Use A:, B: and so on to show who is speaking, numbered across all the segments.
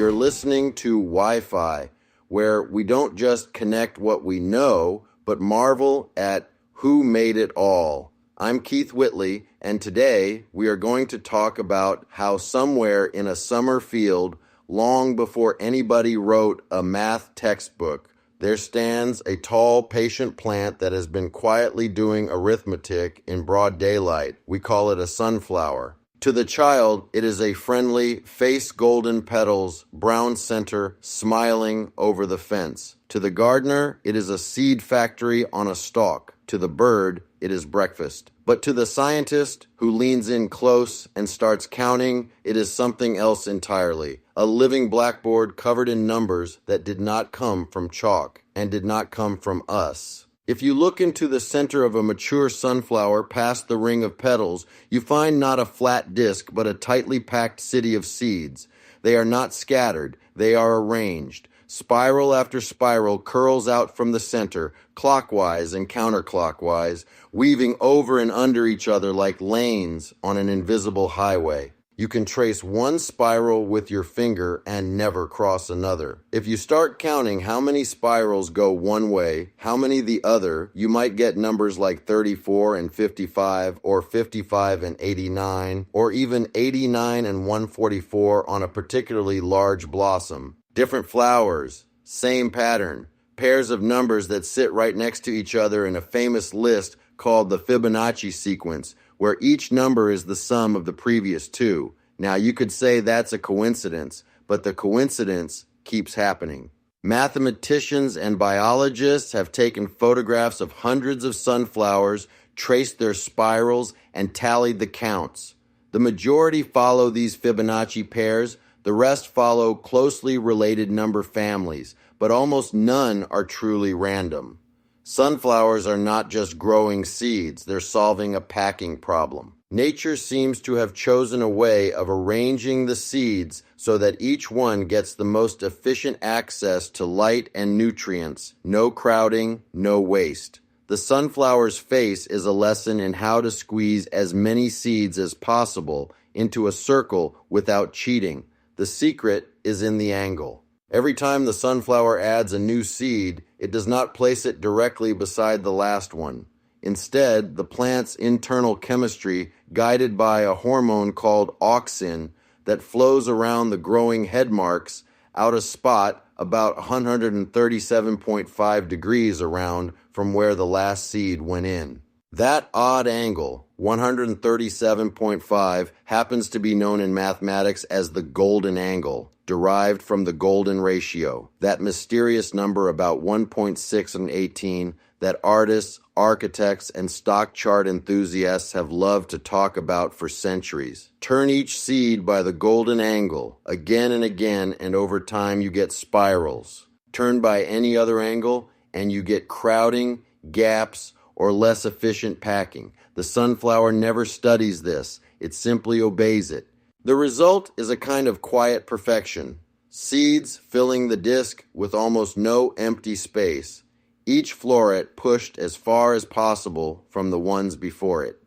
A: You're listening to Wi-Fi, where we don't just connect what we know, but marvel at who made it all. I'm Keith Whitley, and today we are going to talk about how somewhere in a summer field, long before anybody wrote a math textbook, there stands a tall, patient plant that has been quietly doing arithmetic in broad daylight. We call it a sunflower. To the child, it is a friendly, face-golden petals, brown center, smiling over the fence. To the gardener, it is a seed factory on a stalk. To the bird, it is breakfast. But to the scientist who leans in close and starts counting, it is something else entirely. A living blackboard covered in numbers that did not come from chalk and did not come from us. If you look into the center of a mature sunflower past the ring of petals, you find not a flat disk, but a tightly packed city of seeds. They are not scattered, they are arranged. Spiral after spiral curls out from the center, clockwise and counterclockwise, weaving over and under each other like lanes on an invisible highway. You can trace one spiral with your finger and never cross another. If you start counting how many spirals go one way, how many the other, you might get numbers like 34 and 55, or 55 and 89, or even 89 and 144 on a particularly large blossom. Different flowers, same pattern, pairs of numbers that sit right next to each other in a famous list called the Fibonacci sequence, where each number is the sum of the previous two. Now, you could say that's a coincidence, but the coincidence keeps happening. Mathematicians and biologists have taken photographs of hundreds of sunflowers, traced their spirals, and tallied the counts. The majority follow these Fibonacci pairs. The rest follow closely related number families, but almost none are truly random. Sunflowers are not just growing seeds, they're solving a packing problem. Nature seems to have chosen a way of arranging the seeds so that each one gets the most efficient access to light and nutrients. No crowding, no waste. The sunflower's face is a lesson in how to squeeze as many seeds as possible into a circle without cheating. The secret is in the angle. Every time the sunflower adds a new seed, it does not place it directly beside the last one. Instead, the plant's internal chemistry, guided by a hormone called auxin that flows around the growing head marks out a spot about 137.5 degrees around from where the last seed went in. That odd angle, 137.5, happens to be known in mathematics as the golden angle, derived from the golden ratio, that mysterious number about 1.6 and 18 that artists, architects, and stock chart enthusiasts have loved to talk about for centuries. Turn each seed by the golden angle, again and again, and over time you get spirals. Turn by any other angle, and you get crowding, gaps, or less efficient packing. The sunflower never studies this, it simply obeys it. The result is a kind of quiet perfection. Seeds filling the disc with almost no empty space. Each floret pushed as far as possible from the ones before it.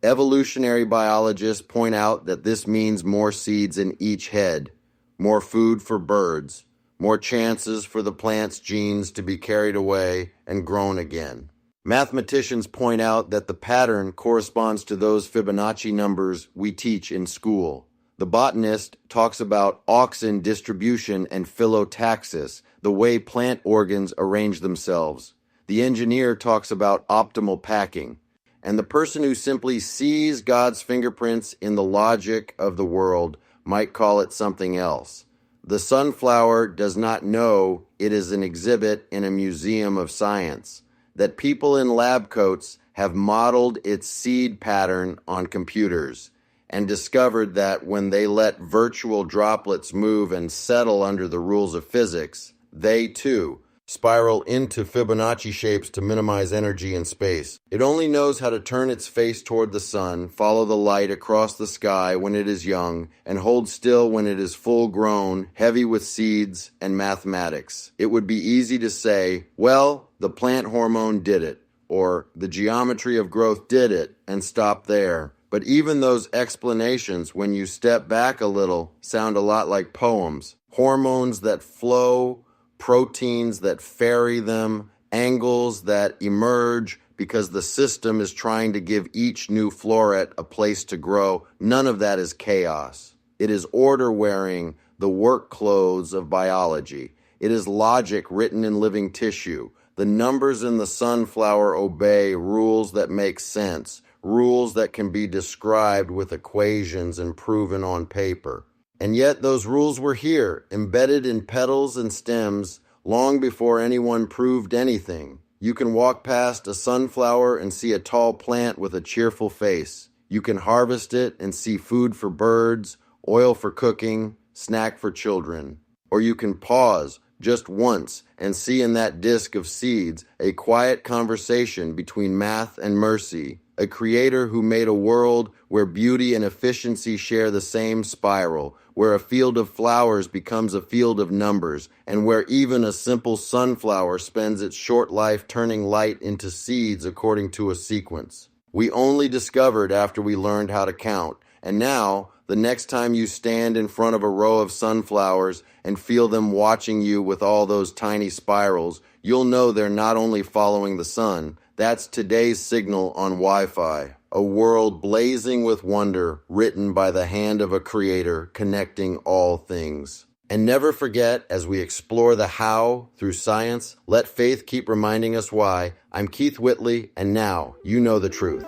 A: Evolutionary biologists point out that this means more seeds in each head, more food for birds, more chances for the plant's genes to be carried away and grown again. Mathematicians point out that the pattern corresponds to those Fibonacci numbers we teach in school. The botanist talks about auxin distribution and phyllotaxis, the way plant organs arrange themselves. The engineer talks about optimal packing. And the person who simply sees God's fingerprints in the logic of the world might call it something else. The sunflower does not know it is an exhibit in a museum of science, that people in lab coats have modeled its seed pattern on computers and discovered that when they let virtual droplets move and settle under the rules of physics, they too spiral into Fibonacci shapes to minimize energy in space. It only knows how to turn its face toward the sun, follow the light across the sky when it is young, and hold still when it is full grown, heavy with seeds and mathematics. It would be easy to say, well, the plant hormone did it, or the geometry of growth did it, and stop there. But even those explanations, when you step back a little, sound a lot like poems. hormones that flow, proteins that ferry them, angles that emerge because the system is trying to give each new floret a place to grow. None of that is chaos. It is order wearing the work clothes of biology. It is logic written in living tissue. The numbers in the sunflower obey rules that make sense, rules that can be described with equations and proven on paper. And yet those rules were here, embedded in petals and stems, long before anyone proved anything. You can walk past a sunflower and see a tall plant with a cheerful face. You can harvest it and see food for birds, oil for cooking, snack for children. Or you can pause just once and see in that disk of seeds a quiet conversation between math and mercy, a creator who made a world where beauty and efficiency share the same spiral, where a field of flowers becomes a field of numbers, and where even a simple sunflower spends its short life turning light into seeds according to a sequence. We only discovered after we learned how to count, and now, the next time you stand in front of a row of sunflowers and feel them watching you with all those tiny spirals, you'll know they're not only following the sun. That's today's signal on Wi-Fi, a world blazing with wonder written by the hand of a creator connecting all things. And never forget, as we explore the how through science, let faith keep reminding us why. I'm Keith Whitley, and now you know the truth.